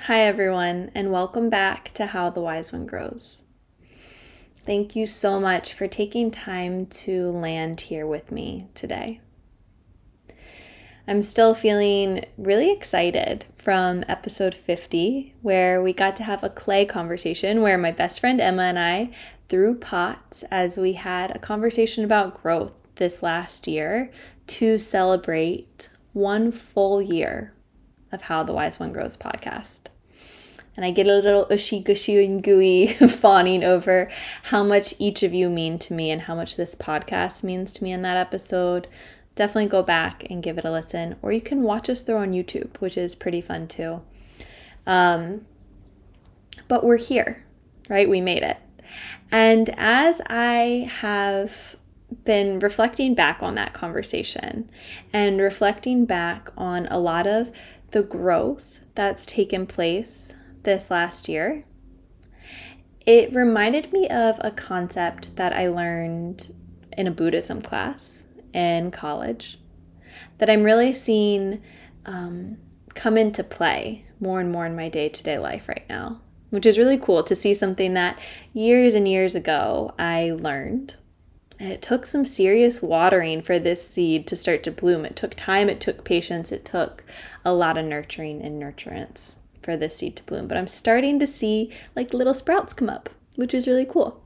Hi, everyone, and welcome back to How the Wise One Grows. Thank you so much for taking time to land here with me today. I'm still feeling really excited from episode 50, where we got to have a clay conversation where my best friend Emma and I threw pots as we had a conversation about growth this last year to celebrate 1 full year of How the Wise One Grows podcast. And I get a little ushy gushy and gooey fawning over how much each of you mean to me and how much this podcast means to me in that episode. Definitely go back and give it a listen, or you can watch us through on YouTube, which is pretty fun too. But we're here, right? We made it. And as I have been reflecting back on that conversation and reflecting back on a lot of the growth that's taken place this last year, it reminded me of a concept that I learned in a Buddhism class in college that I'm really seeing come into play more and more in my day-to-day life right now, which is really cool to see something that years and years ago I learned. And it took some serious watering for this seed to start to bloom. It took time, it took patience, it took a lot of nurturing and nurturance for this seed to bloom. But I'm starting to see like little sprouts come up, which is really cool.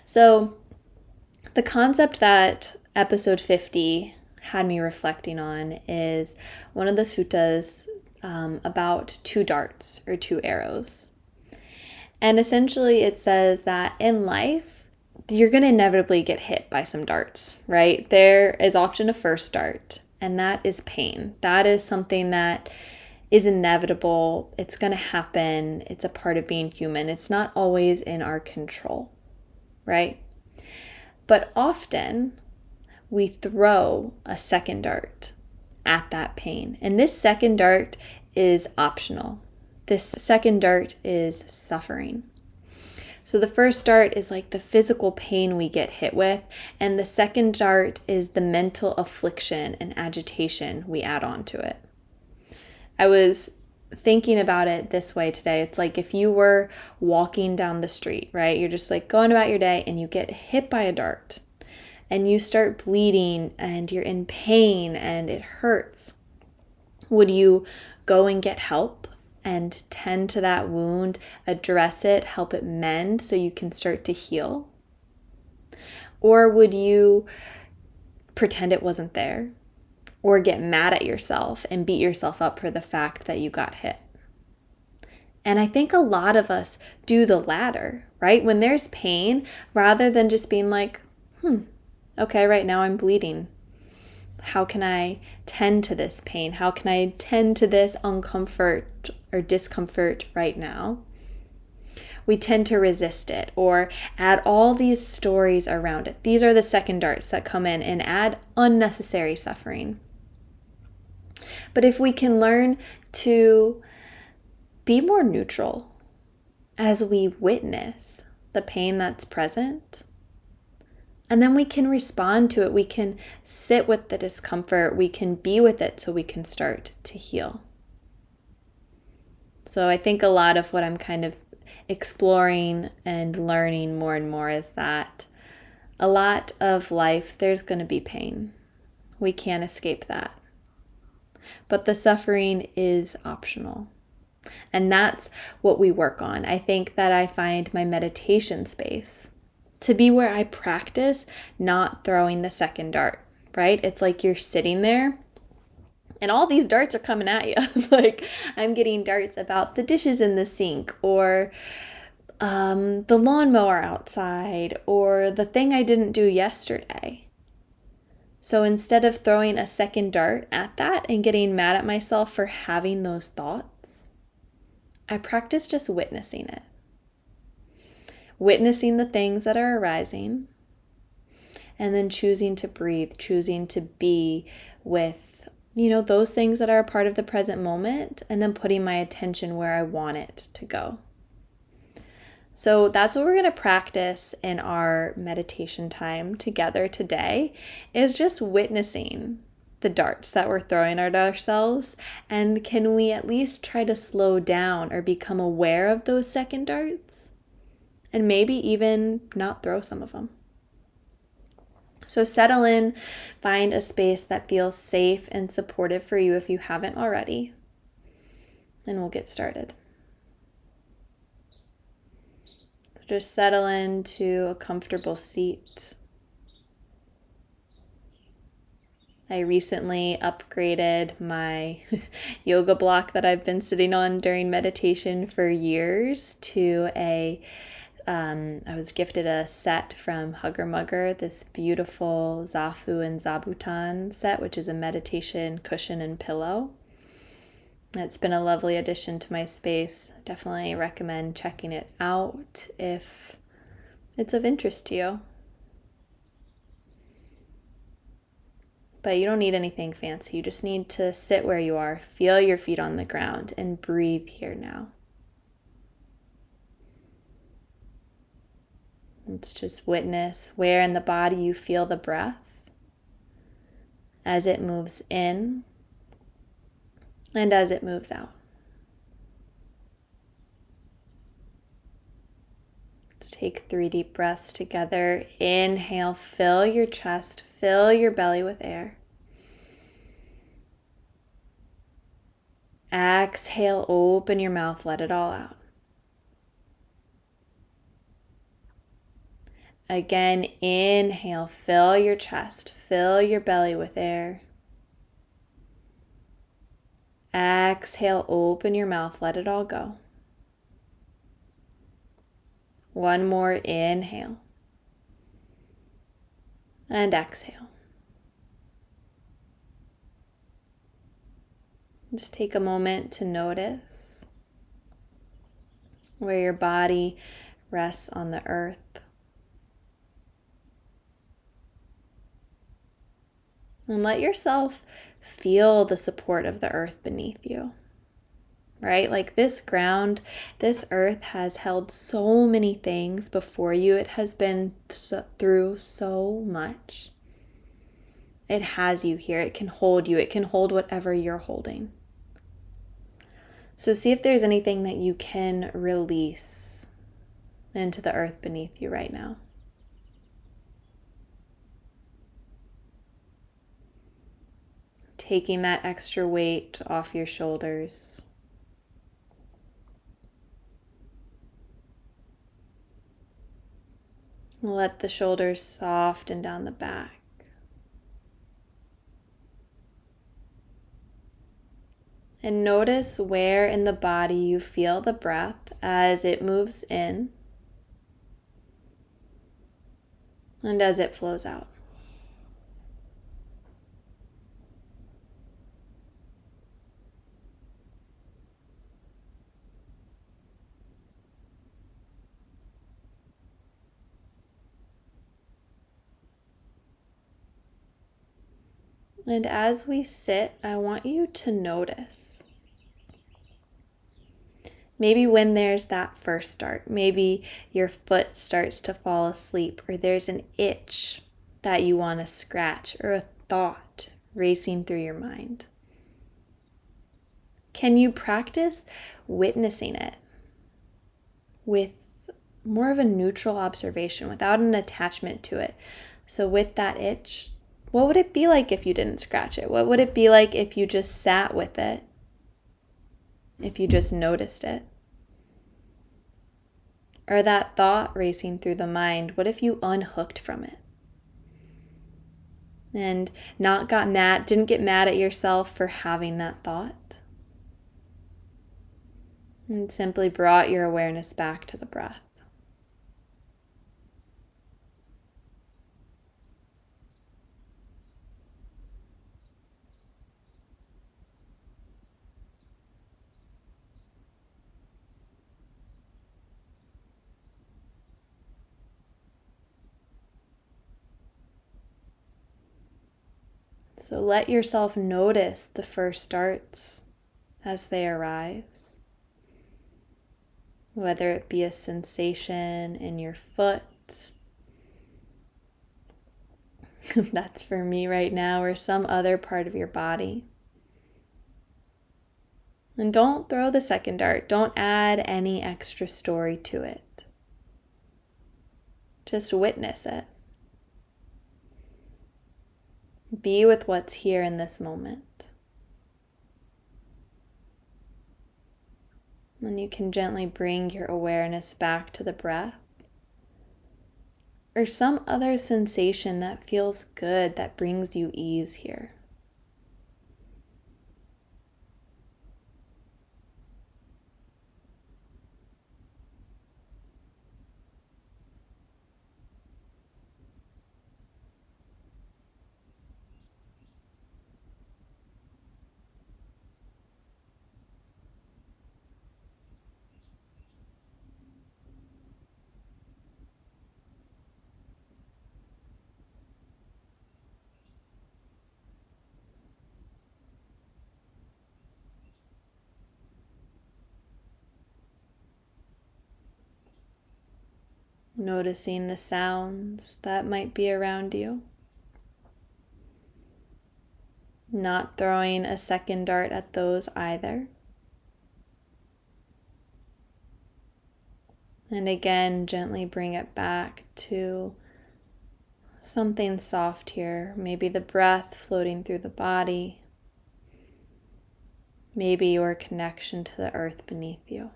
So the concept that episode 50 had me reflecting on is one of the suttas about 2 darts or 2 arrows. And essentially it says that in life, you're going to inevitably get hit by some darts, right? There is often a first dart, and that is pain. That is something that is inevitable. It's going to happen. It's a part of being human. It's not always in our control, right? But often we throw a second dart at that pain. And this second dart is optional. This second dart is suffering. So the first dart is like the physical pain we get hit with, and the second dart is the mental affliction and agitation we add on to it. I was thinking about it this way today. It's like if you were walking down the street, right? You're just like going about your day and you get hit by a dart and you start bleeding and you're in pain and it hurts. Would you go and get help and tend to that wound, address it, help it mend so you can start to heal? Or would you pretend it wasn't there or get mad at yourself and beat yourself up for the fact that you got hit? And I think a lot of us do the latter, right? When there's pain, rather than just being like, okay, right now I'm bleeding. How can I tend to this pain? How can I tend to this uncomfort or discomfort right now? We tend to resist it or add all these stories around it. These are the second darts that come in and add unnecessary suffering. But if we can learn to be more neutral as we witness the pain that's present, and then we can respond to it. We can sit with the discomfort. We can be with it so we can start to heal. So I think a lot of what I'm kind of exploring and learning more and more is that a lot of life, there's going to be pain. We can't escape that. But the suffering is optional. And that's what we work on. I think that I find my meditation space to be where I practice not throwing the second dart, right? It's like you're sitting there and all these darts are coming at you. Like I'm getting darts about the dishes in the sink or the lawnmower outside or the thing I didn't do yesterday. So instead of throwing a second dart at that and getting mad at myself for having those thoughts, I practice just witnessing it. Witnessing the things that are arising, and then choosing to breathe, choosing to be with, those things that are a part of the present moment, and then putting my attention where I want it to go. So that's what we're going to practice in our meditation time together today, is just witnessing the darts that we're throwing at ourselves? And can we at least try to slow down or become aware of those second darts? And maybe even not throw some of them. So settle in, find a space that feels safe and supportive for you if you haven't already. And we'll get started. So just settle into a comfortable seat. I recently upgraded my yoga block that I've been sitting on during meditation for years to I was gifted a set from Hugger Mugger, this beautiful Zafu and Zabuton set, which is a meditation cushion and pillow. It's been a lovely addition to my space. Definitely recommend checking it out if it's of interest to you. But you don't need anything fancy. You just need to sit where you are, feel your feet on the ground, and breathe here now. Let's just witness where in the body you feel the breath as it moves in and as it moves out. Let's take 3 deep breaths together. Inhale, fill your chest, fill your belly with air. Exhale, open your mouth, let it all out. Again, inhale, fill your chest, fill your belly with air. Exhale, open your mouth, let it all go. One more inhale. And exhale. Just take a moment to notice where your body rests on the earth. And let yourself feel the support of the earth beneath you, right? Like this ground, this earth has held so many things before you. It has been through so much. It has you here. It can hold you. It can hold whatever you're holding. So see if there's anything that you can release into the earth beneath you right now. Taking that extra weight off your shoulders. Let the shoulders soften down the back. And notice where in the body you feel the breath as it moves in and as it flows out. And as we sit, I want you to notice. Maybe when there's that first start, maybe your foot starts to fall asleep, or there's an itch that you want to scratch, or a thought racing through your mind. Can you practice witnessing it with more of a neutral observation, without an attachment to it? So with that itch, what would it be like if you didn't scratch it? What would it be like if you just sat with it? If you just noticed it? Or that thought racing through the mind, what if you unhooked from it? And didn't get mad at yourself for having that thought? And simply brought your awareness back to the breath. So let yourself notice the first starts as they arise. Whether it be a sensation in your foot, that's for me right now, or some other part of your body. And don't throw the second dart. Don't add any extra story to it. Just witness it. Be with what's here in this moment. And you can gently bring your awareness back to the breath or some other sensation that feels good, that brings you ease here. Noticing the sounds that might be around you. Not throwing a second dart at those either. And again, gently bring it back to something soft here. Maybe the breath floating through the body. Maybe your connection to the earth beneath you.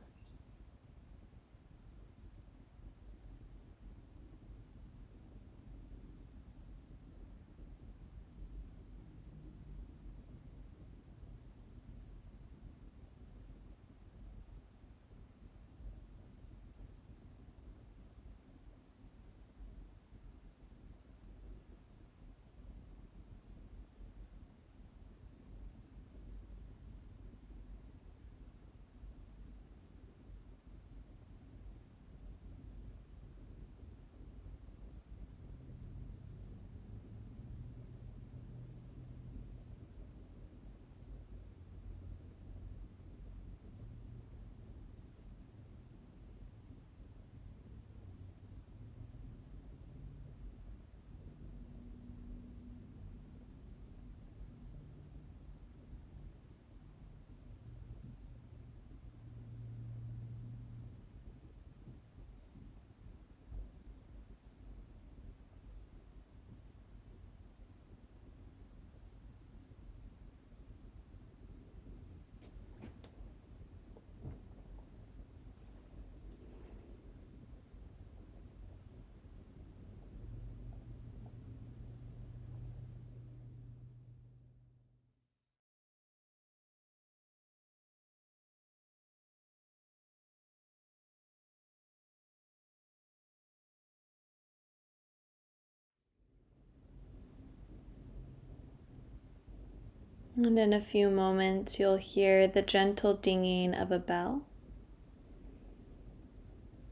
And in a few moments, you'll hear the gentle dinging of a bell.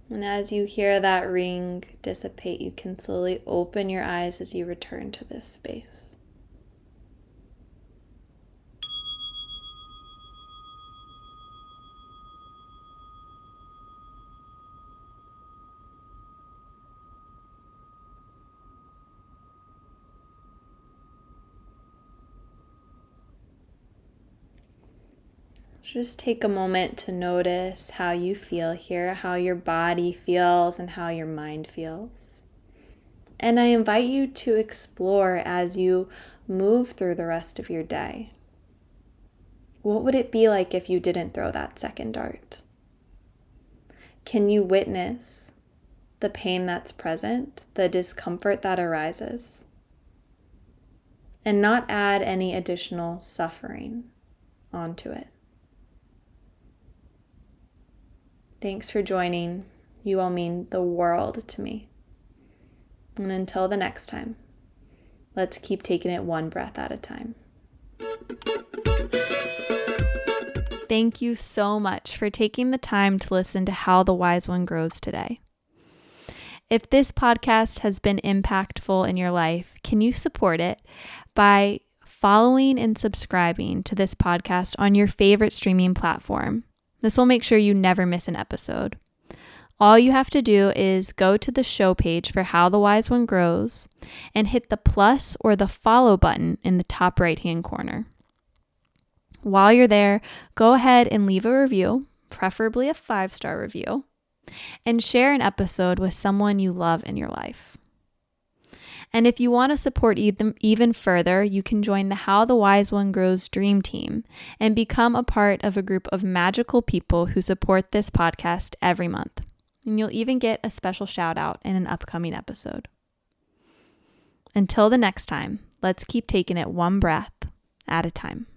And as you hear that ring dissipate, you can slowly open your eyes as you return to this space. Just take a moment to notice how you feel here, how your body feels, and how your mind feels. And I invite you to explore as you move through the rest of your day. What would it be like if you didn't throw that second dart? Can you witness the pain that's present, the discomfort that arises, and not add any additional suffering onto it? Thanks for joining. You all mean the world to me. And until the next time, let's keep taking it one breath at a time. Thank you so much for taking the time to listen to How the Wise One Grows today. If this podcast has been impactful in your life, can you support it by following and subscribing to this podcast on your favorite streaming platform? This will make sure you never miss an episode. All you have to do is go to the show page for How the Wise One Grows and hit the plus or the follow button in the top right-hand corner. While you're there, go ahead and leave a review, preferably a 5-star review, and share an episode with someone you love in your life. And if you want to support even further, you can join the How the Wise One Grows Dream Team and become a part of a group of magical people who support this podcast every month. And you'll even get a special shout out in an upcoming episode. Until the next time, let's keep taking it one breath at a time.